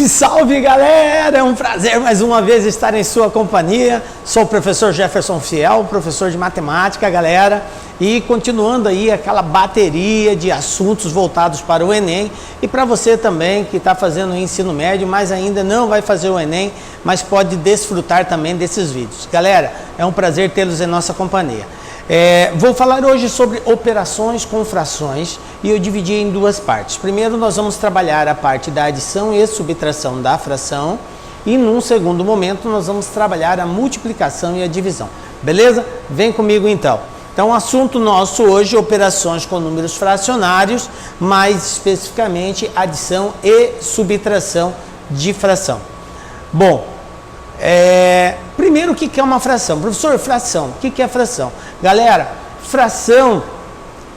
Salve, salve, galera! É um prazer mais uma vez estar em sua companhia. Sou o professor Jefferson Fiel, professor de matemática, galera. E continuando aí aquela bateria de assuntos voltados para o Enem. E para você também que está fazendo o ensino médio, mas ainda não vai fazer o Enem, mas pode desfrutar também desses vídeos. Galera, é um prazer tê-los em nossa companhia. Vou falar hoje sobre operações com frações e eu dividi em duas partes. Primeiro nós vamos trabalhar a parte da adição e subtração da fração e num segundo momento nós vamos trabalhar a multiplicação e a divisão. Beleza? Vem comigo então. Então o assunto nosso hoje é operações com números fracionários, mais especificamente adição e subtração de fração. Bom, primeiro, o que é uma fração? Professor, fração, o que é fração? Galera, fração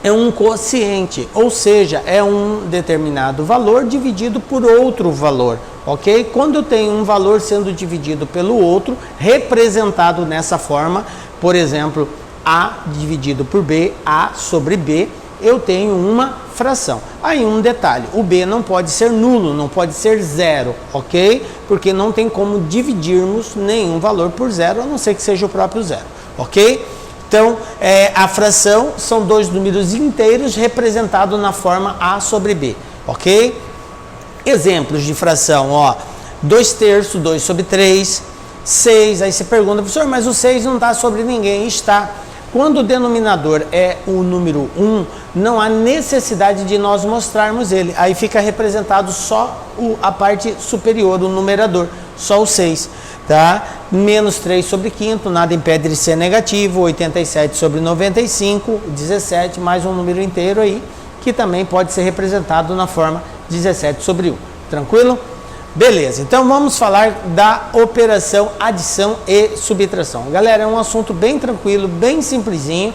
é um quociente, ou seja, é um determinado valor dividido por outro valor, ok? Quando eu tenho um valor sendo dividido pelo outro, representado nessa forma, por exemplo, A dividido por B, A sobre B, eu tenho uma fração. Aí um detalhe, o B não pode ser nulo, não pode ser zero, ok? Porque não tem como dividirmos nenhum valor por zero, a não ser que seja o próprio zero, ok? Então, a fração são dois números inteiros representados na forma A sobre B, ok? Exemplos de fração, ó, 2/3, 2 sobre 3, 6, aí você pergunta, professor, mas o 6 não está sobre ninguém, está. Quando o denominador é o número 1, não há necessidade de nós mostrarmos ele. Aí fica representado só a parte superior, o numerador, só o 6. Tá? Menos 3 sobre quinto, nada impede de ser negativo. 87 sobre 95, 17, mais um número inteiro aí, que também pode ser representado na forma 17 sobre 1. Tranquilo? Beleza, então vamos falar da operação adição e subtração. Galera, é um assunto bem tranquilo, bem simplesinho,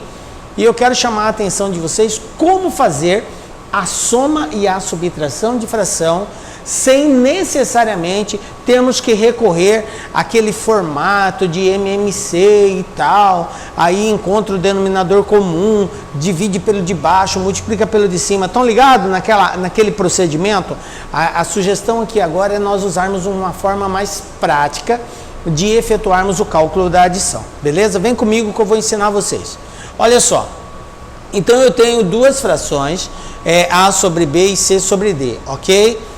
e eu quero chamar a atenção de vocês como fazer a soma e a subtração de fração sem necessariamente termos que recorrer àquele formato de MMC e tal, aí encontra o denominador comum, divide pelo de baixo, multiplica pelo de cima. Estão ligados naquele procedimento? A sugestão aqui agora é nós usarmos uma forma mais prática de efetuarmos o cálculo da adição. Beleza? Vem comigo que eu vou ensinar vocês. Olha só. Então eu tenho duas frações, A sobre B e C sobre D, ok?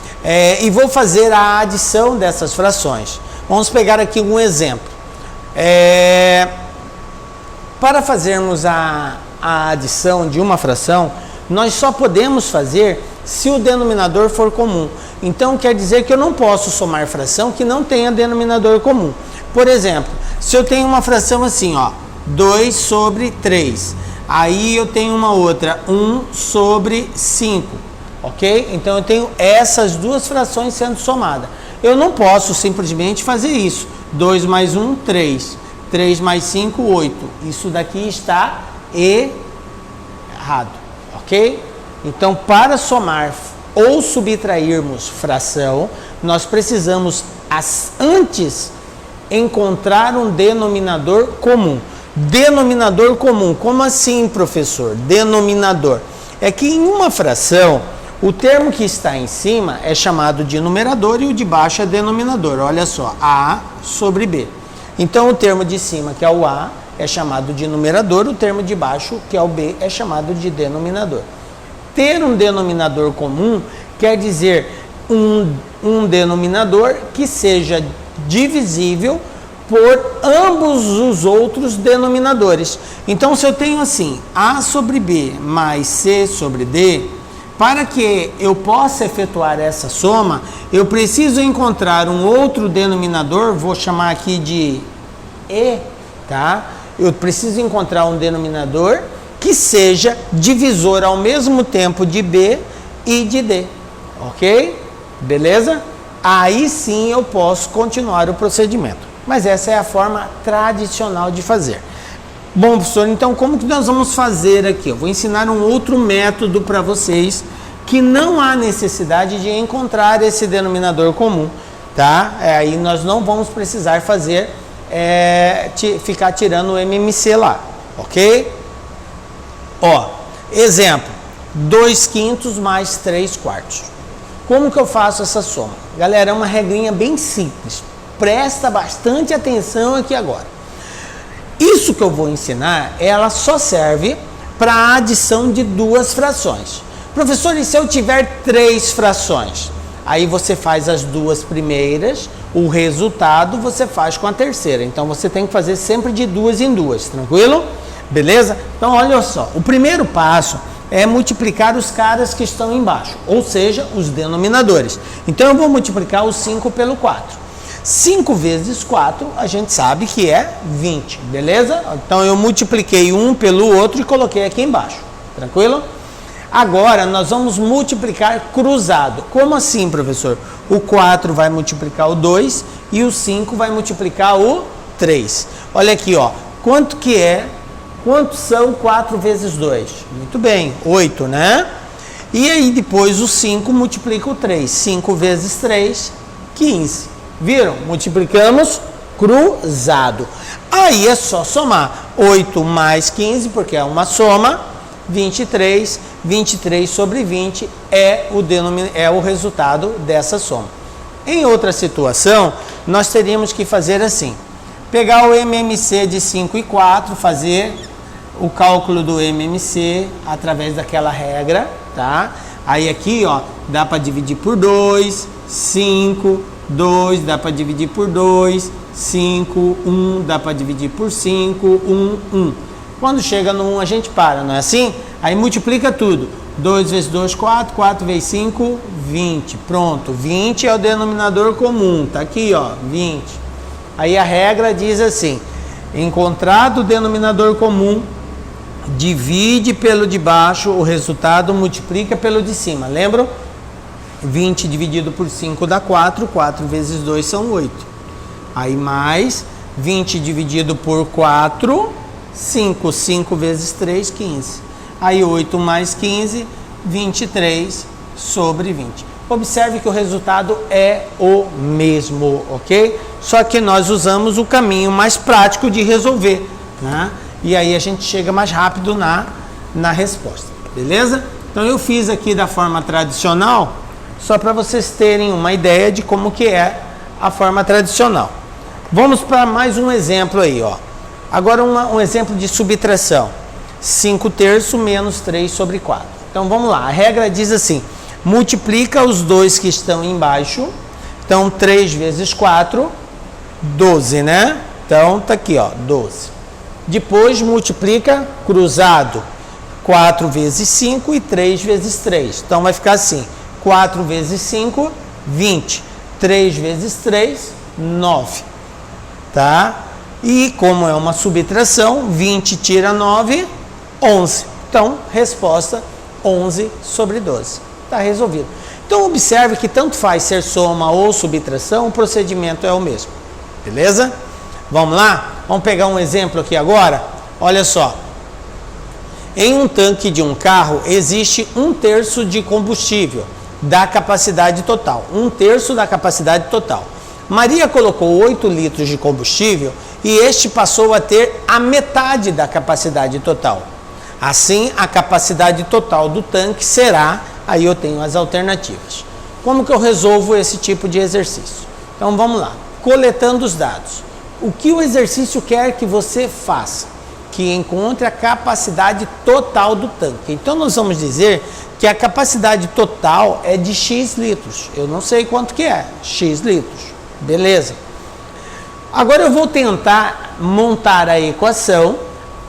E vou fazer a adição dessas frações. Vamos pegar aqui um exemplo. Para fazermos a adição de uma fração, nós só podemos fazer se o denominador for comum. Então quer dizer que eu não posso somar fração que não tenha denominador comum. Por exemplo, se eu tenho uma fração assim, ó, 2 sobre 3. Aí eu tenho uma outra, 1 sobre 5. Ok? Então eu tenho essas duas frações sendo somadas. Eu não posso simplesmente fazer isso. 2 mais 1, 3. 3 mais 5, 8. Isso daqui está errado. Ok? Então, para somar ou subtrairmos fração, nós precisamos antes encontrar um denominador comum. Denominador comum. Como assim, professor? Denominador. É que em uma fração, o termo que está em cima é chamado de numerador e o de baixo é denominador. Olha só, A sobre B. Então, o termo de cima, que é o A, é chamado de numerador. O termo de baixo, que é o B, é chamado de denominador. Ter um denominador comum quer dizer um denominador que seja divisível por ambos os outros denominadores. Então, se eu tenho assim, A sobre B mais C sobre D, para que eu possa efetuar essa soma, eu preciso encontrar um outro denominador, vou chamar aqui de E, tá? Eu preciso encontrar um denominador que seja divisor ao mesmo tempo de B e de D, ok? Beleza? Aí sim eu posso continuar o procedimento. Mas essa é a forma tradicional de fazer. Bom, professor, então como que nós vamos fazer aqui? Eu vou ensinar um outro método para vocês que não há necessidade de encontrar esse denominador comum, tá? Aí nós não vamos precisar fazer, ficar tirando o MMC lá, ok? Ó, exemplo, 2/5 mais 3/4. Como que eu faço essa soma? Galera, é uma regrinha bem simples. Presta bastante atenção aqui agora. Isso que eu vou ensinar, ela só serve para a adição de duas frações. Professor, e se eu tiver 3 frações? Aí você faz as duas primeiras, o resultado você faz com a terceira. Então você tem que fazer sempre de 2 em 2, tranquilo? Beleza? Então olha só, o primeiro passo é multiplicar os caras que estão embaixo, ou seja, os denominadores. Então eu vou multiplicar o 5 pelo 4. 5 vezes 4, a gente sabe que é 20, beleza? Então eu multipliquei um pelo outro e coloquei aqui embaixo, tranquilo? Agora nós vamos multiplicar cruzado. Como assim, professor? O 4 vai multiplicar o 2 e o 5 vai multiplicar o 3. Olha aqui, ó. Quanto são 4 vezes 2? Muito bem, 8, né? E aí depois o 5 multiplica o 3. 5 vezes 3, 15. Viram? Multiplicamos cruzado. Aí é só somar. 8 mais 15, porque é uma soma, 23. 23 sobre 20 é o resultado dessa soma. Em outra situação, nós teríamos que fazer assim. Pegar o MMC de 5 e 4, fazer o cálculo do MMC através daquela regra, tá? Aí aqui, ó, dá para dividir por 2, 5, 2, dá para dividir por 2, 5, 1, dá para dividir por 5, 1, 1. Quando chega no 1 a gente para, não é assim? Aí multiplica tudo. 2 vezes 2, 4, 4 vezes 5, 20. Pronto, 20 é o denominador comum, tá aqui, ó, 20. Aí a regra diz assim, encontrado o denominador comum, divide pelo de baixo, o resultado multiplica pelo de cima, lembram? 20 dividido por 5 dá 4, 4 vezes 2 são 8. Aí mais 20 dividido por 4, 5, 5 vezes 3, 15. Aí 8 mais 15, 23 sobre 20. Observe que o resultado é o mesmo, ok? Só que nós usamos o caminho mais prático de resolver, né? E aí a gente chega mais rápido na resposta, beleza? Então eu fiz aqui da forma tradicional, só para vocês terem uma ideia de como que é a forma tradicional. Vamos para mais um exemplo aí, ó. Agora um exemplo de subtração. 5 terços menos 3 sobre 4. Então vamos lá, a regra diz assim, multiplica os dois que estão embaixo, então 3 vezes 4, 12, né? Então tá aqui, ó, 12. Depois multiplica cruzado, 4 vezes 5 e 3 vezes 3. Então vai ficar assim, 4 vezes 5, 20. 3 vezes 3, 9. Tá? E como é uma subtração, 20 tira 9, 11. Então, resposta 11 sobre 12. Está resolvido. Então, observe que tanto faz ser soma ou subtração, o procedimento é o mesmo. Beleza? Vamos lá? Vamos pegar um exemplo aqui agora? Olha só. Em um tanque de um carro, existe 1/3 de combustível da capacidade total. 1/3 da capacidade total. Maria colocou 8 litros de combustível e este passou a ter a metade da capacidade total. Assim, a capacidade total do tanque será, aí eu tenho as alternativas. Como que eu resolvo esse tipo de exercício? Então vamos lá, coletando os dados. O que o exercício quer que você faça? Que encontre a capacidade total do tanque. Então nós vamos dizer que a capacidade total é de X litros. Eu não sei quanto que é, X litros. Beleza? Agora eu vou tentar montar a equação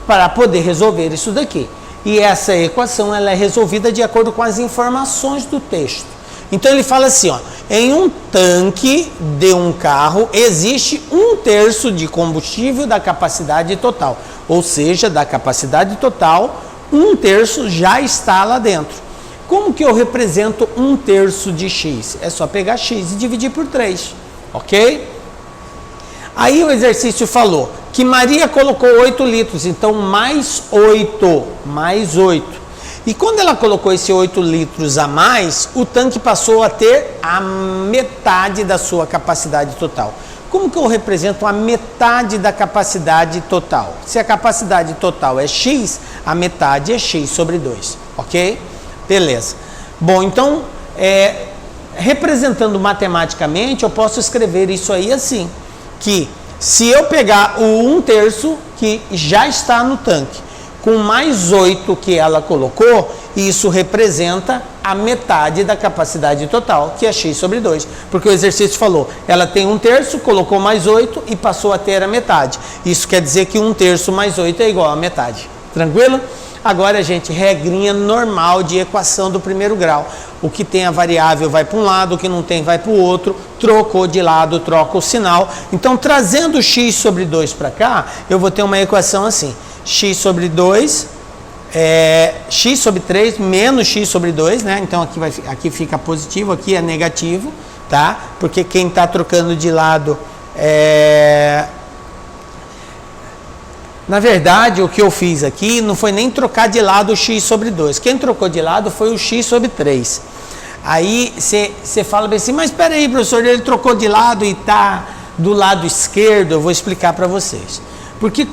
para poder resolver isso daqui. E essa equação ela é resolvida de acordo com as informações do texto. Então ele fala assim, ó, em um tanque de um carro existe 1/3 de combustível da capacidade total. Ou seja, da capacidade total, 1/3 já está lá dentro. Como que eu represento 1/3 de X? É só pegar X e dividir por 3, ok? Aí o exercício falou que Maria colocou 8 litros, então mais 8, mais 8. E quando ela colocou esse 8 litros a mais, o tanque passou a ter a metade da sua capacidade total. Como que eu represento a metade da capacidade total? Se a capacidade total é X, a metade é X sobre 2, ok? Beleza. Bom, então, representando matematicamente, eu posso escrever isso aí assim, que se eu pegar o 1/3 que já está no tanque, com mais 8 que ela colocou, isso representa a metade da capacidade total, que é x sobre 2. Porque o exercício falou, ela tem 1/3, colocou mais 8 e passou a ter a metade. Isso quer dizer que 1/3 mais 8 é igual a metade. Tranquilo? Agora, gente, regrinha normal de equação do primeiro grau. O que tem a variável vai para um lado, o que não tem vai para o outro. Trocou de lado, troca o sinal. Então, trazendo x sobre 2 para cá, eu vou ter uma equação assim. X sobre 2 x sobre 3 menos x sobre 2, né? Então, aqui fica positivo, aqui é negativo, tá? Porque quem está trocando de lado Na verdade, o que eu fiz aqui não foi nem trocar de lado o x sobre 2. Quem trocou de lado foi o x sobre 3. Aí você fala bem assim, mas espera aí, professor, ele trocou de lado e está do lado esquerdo. Eu vou explicar para vocês. Porque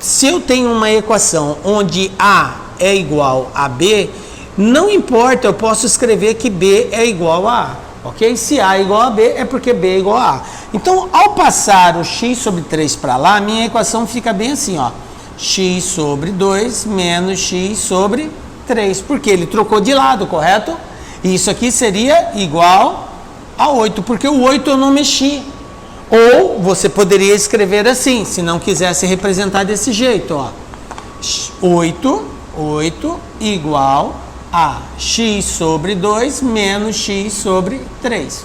se eu tenho uma equação onde A é igual a B, não importa, eu posso escrever que B é igual a A. Ok? Se A é igual a B, é porque B é igual a A. Então, ao passar o x sobre 3 para lá, minha equação fica bem assim, ó. X sobre 2 menos x sobre 3. Porque ele trocou de lado, correto? E isso aqui seria igual a 8, porque o 8 eu não mexi. Ou você poderia escrever assim, se não quisesse representar desse jeito, ó. 8 igual a x sobre 2 menos x sobre 3.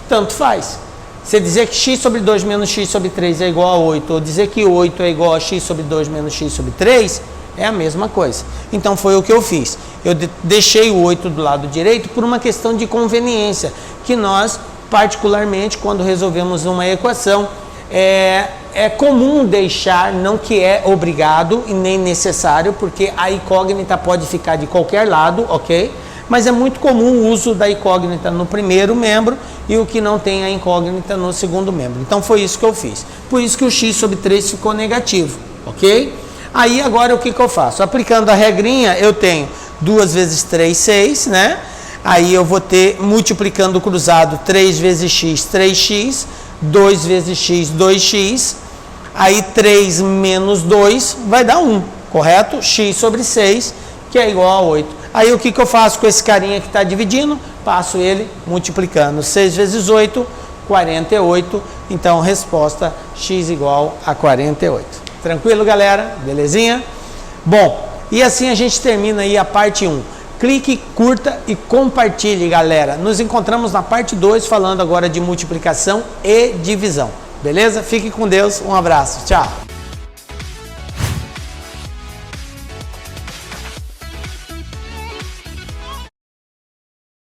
Tanto faz. Você dizer que x sobre 2 menos x sobre 3 é igual a 8, ou dizer que 8 é igual a x sobre 2 menos x sobre 3, é a mesma coisa. Então foi o que eu fiz. Eu deixei o 8 do lado direito por uma questão de conveniência, que nós, particularmente, quando resolvemos uma equação, é comum deixar, não que é obrigado e nem necessário, porque a incógnita pode ficar de qualquer lado, ok? Mas é muito comum o uso da incógnita no primeiro membro e o que não tem a incógnita no segundo membro. Então foi isso que eu fiz. Por isso que o x sobre 3 ficou negativo, ok? Aí agora o que eu faço? Aplicando a regrinha, eu tenho 2 vezes 3, 6, né? Aí eu vou ter, multiplicando o cruzado, 3 vezes x, 3x, 2 vezes x, 2x, aí 3 menos 2 vai dar 1, correto? X sobre 6, que é igual a 8. Aí o que eu faço com esse carinha que está dividindo? Passo ele multiplicando. 6 vezes 8, 48. Então, resposta x igual a 48. Tranquilo, galera? Belezinha? Bom, e assim a gente termina aí a parte 1. Clique, curta e compartilhe, galera. Nos encontramos na parte 2, falando agora de multiplicação e divisão. Beleza? Fique com Deus. Um abraço. Tchau.